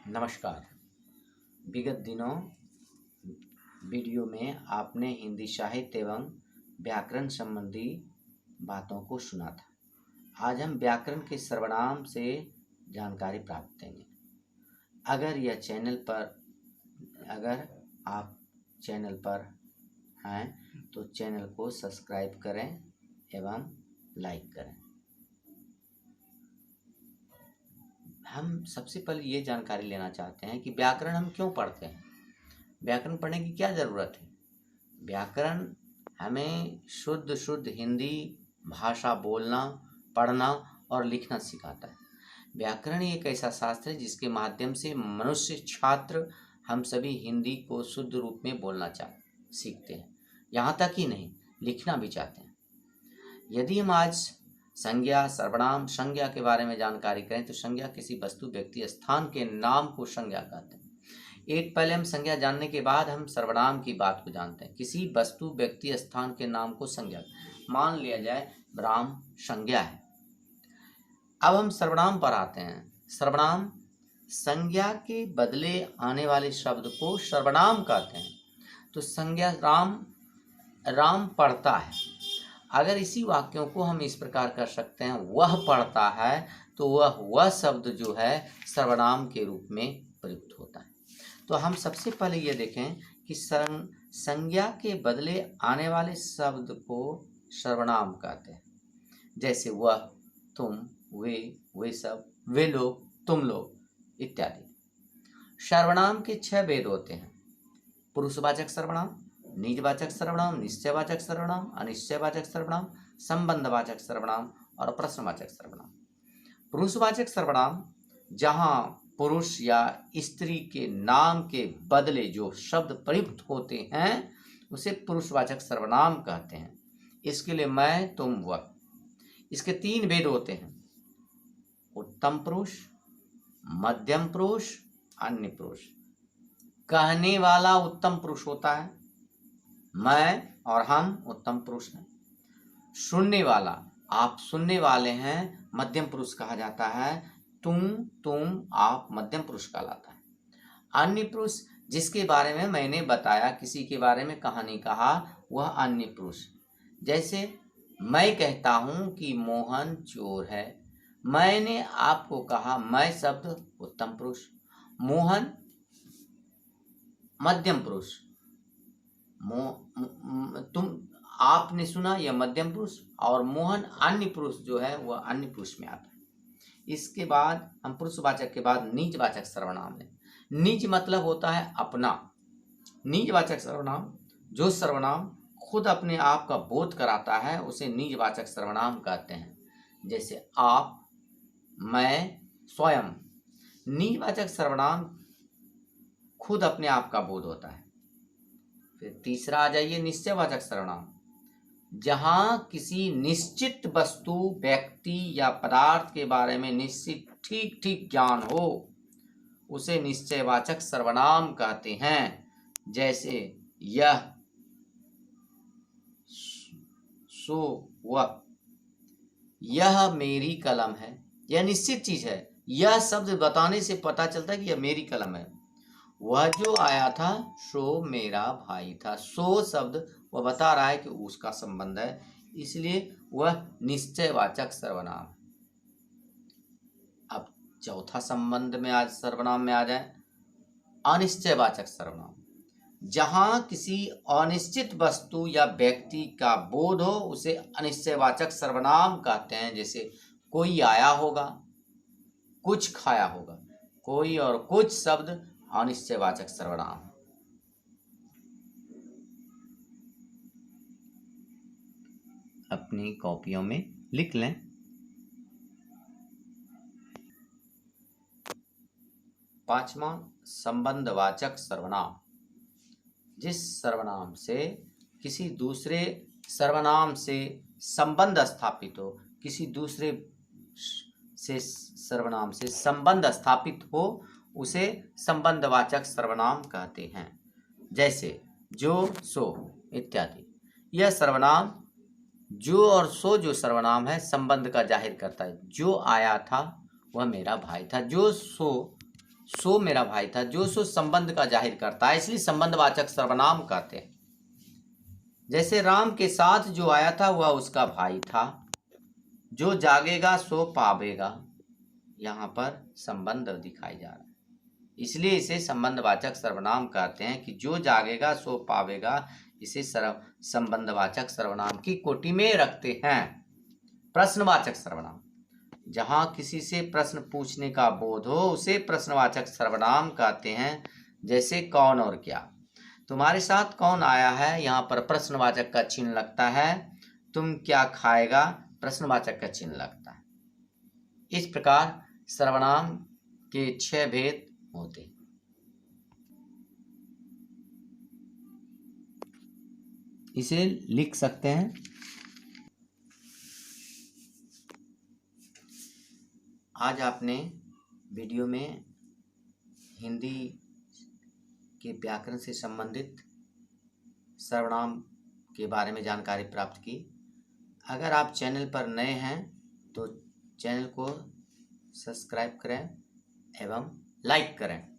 नमस्कार। विगत दिनों वीडियो में आपने हिंदी साहित्य एवं व्याकरण संबंधी बातों को सुना था। आज हम व्याकरण के सर्वनाम से जानकारी प्राप्त करेंगे। अगर आप चैनल पर हैं तो चैनल को सब्सक्राइब करें एवं लाइक करें। हम सबसे पहले ये जानकारी लेना चाहते हैं कि व्याकरण हम क्यों पढ़ते हैं, व्याकरण पढ़ने की क्या ज़रूरत है। व्याकरण हमें शुद्ध हिंदी भाषा बोलना, पढ़ना और लिखना सिखाता है। व्याकरण एक ऐसा शास्त्र है जिसके माध्यम से मनुष्य छात्र हम सभी हिंदी को शुद्ध रूप में बोलना सीखते हैं। यहाँ तक ही नहीं, लिखना भी चाहते हैं। यदि हम आज संज्ञा, सर्वनाम, संज्ञा के बारे में जानकारी करें तो संज्ञा किसी वस्तु, व्यक्ति, स्थान के नाम को संज्ञा कहते हैं। पहले हम संज्ञा जानने के बाद हम सर्वनाम की बात को जानते हैं। किसी वस्तु, व्यक्ति, स्थान के नाम को संज्ञा, मान लिया जाए राम संज्ञा है। अब हम सर्वनाम पर आते हैं। सर्वनाम संज्ञा के बदले आने वाले शब्द को सर्वनाम कहते हैं। तो संज्ञा राम पढ़ता है। अगर इसी वाक्यों को हम इस प्रकार कर सकते हैं, वह पढ़ता है, तो वह शब्द जो है सर्वनाम के रूप में प्रयुक्त होता है। तो हम सबसे पहले ये देखें कि संज्ञा के बदले आने वाले शब्द को सर्वनाम कहते हैं। जैसे वह, तुम, वे सब, वे लोग, तुम लोग इत्यादि। सर्वनाम के 6 भेद होते हैं: पुरुषवाचक सर्वनाम, निजवाचक सर्वनाम, निश्चयवाचक सर्वनाम, अनिश्चयवाचक सर्वनाम, संबंधवाचक सर्वनाम और प्रश्नवाचक सर्वनाम। पुरुषवाचक सर्वनाम जहाँ पुरुष या स्त्री के नाम के बदले जो शब्द प्रयुक्त होते हैं उसे पुरुषवाचक सर्वनाम कहते हैं। इसके लिए मैं, तुम, वह। इसके 3 भेद होते हैं: उत्तम पुरुष, मध्यम पुरुष, अन्य पुरुष। कहने वाला उत्तम पुरुष होता है, मैं और हम उत्तम पुरुष हैं। सुनने वाला, आप सुनने वाले हैं, मध्यम पुरुष कहा जाता है। तुम, आप मध्यम पुरुष कहलाता है। अन्य पुरुष जिसके बारे में मैंने बताया, किसी के बारे में कहानी कहा, वह अन्य पुरुष। जैसे मैं कहता हूँ कि मोहन चोर है, मैंने आपको कहा, मैं शब्द उत्तम पुरुष, मोहन मध्यम पुरुष, तुम आपने सुना यह मध्यम पुरुष, और मोहन अन्य पुरुष जो है वह अन्य पुरुष में आता है। इसके बाद हम पुरुषवाचक के बाद निजवाचक सर्वनाम लें। निज मतलब होता है अपना। निजवाचक सर्वनाम, जो सर्वनाम खुद अपने आप का बोध कराता है उसे निजवाचक सर्वनाम कहते हैं। जैसे आप, मैं, स्वयं। निजवाचक सर्वनाम खुद अपने आप का बोध होता है। फिर तीसरा आ जाइए निश्चयवाचक सर्वनाम, जहां किसी निश्चित वस्तु, व्यक्ति या पदार्थ के बारे में निश्चित ठीक ज्ञान हो उसे निश्चयवाचक सर्वनाम कहते हैं। जैसे यह, सो, वह। यह मेरी कलम है, यह निश्चित चीज है। यह शब्द बताने से पता चलता है कि यह मेरी कलम है। वह जो आया था सो मेरा भाई था। सो शब्द वह बता रहा है कि उसका संबंध है, इसलिए वह निश्चयवाचक सर्वनाम। अब चौथा संबंध में आज सर्वनाम में आ जाए अनिश्चयवाचक सर्वनाम, जहां किसी अनिश्चित वस्तु या व्यक्ति का बोध हो उसे अनिश्चयवाचक सर्वनाम कहते हैं। जैसे कोई आया होगा, कुछ खाया होगा। कोई और कुछ शब्द अनिश्चयवाचक सर्वनाम। अपनी कॉपियों में लिख लें। पांचवा संबंधवाचक सर्वनाम, जिस सर्वनाम से किसी दूसरे सर्वनाम से संबंध स्थापित हो, किसी दूसरे से सर्वनाम से संबंध स्थापित हो उसे संबंधवाचक सर्वनाम कहते हैं। जैसे जो, सो इत्यादि। यह सर्वनाम जो और सो जो सर्वनाम है संबंध का जाहिर करता है। जो आया था वह मेरा भाई था। जो, सो सो मेरा भाई था, जो सो संबंध का जाहिर करता है, इसलिए संबंधवाचक सर्वनाम कहते हैं। जैसे राम के साथ जो आया था वह उसका भाई था, जो जागेगा सो पावेगा, यहाँ पर संबंध दिखाई जा रहा है, इसलिए इसे संबंधवाचक सर्वनाम कहते हैं कि जो जागेगा सो पावेगा, इसे संबंधवाचक सर्वनाम की कोटि में रखते हैं। प्रश्नवाचक सर्वनाम, जहां किसी से प्रश्न पूछने का बोध हो उसे प्रश्नवाचक सर्वनाम कहते हैं। जैसे कौन और क्या, तुम्हारे साथ कौन आया है, यहाँ पर प्रश्नवाचक का चिन्ह लगता है। तुम क्या खाएगा, प्रश्नवाचक का चिन्ह लगता है। इस प्रकार सर्वनाम के 6 भेद होते हैं। इसे लिख सकते हैं। आज आपने वीडियो में हिंदी के व्याकरण से संबंधित सर्वनाम के बारे में जानकारी प्राप्त की। अगर आप चैनल पर नए हैं तो चैनल को सब्सक्राइब करें एवं लाइक करें।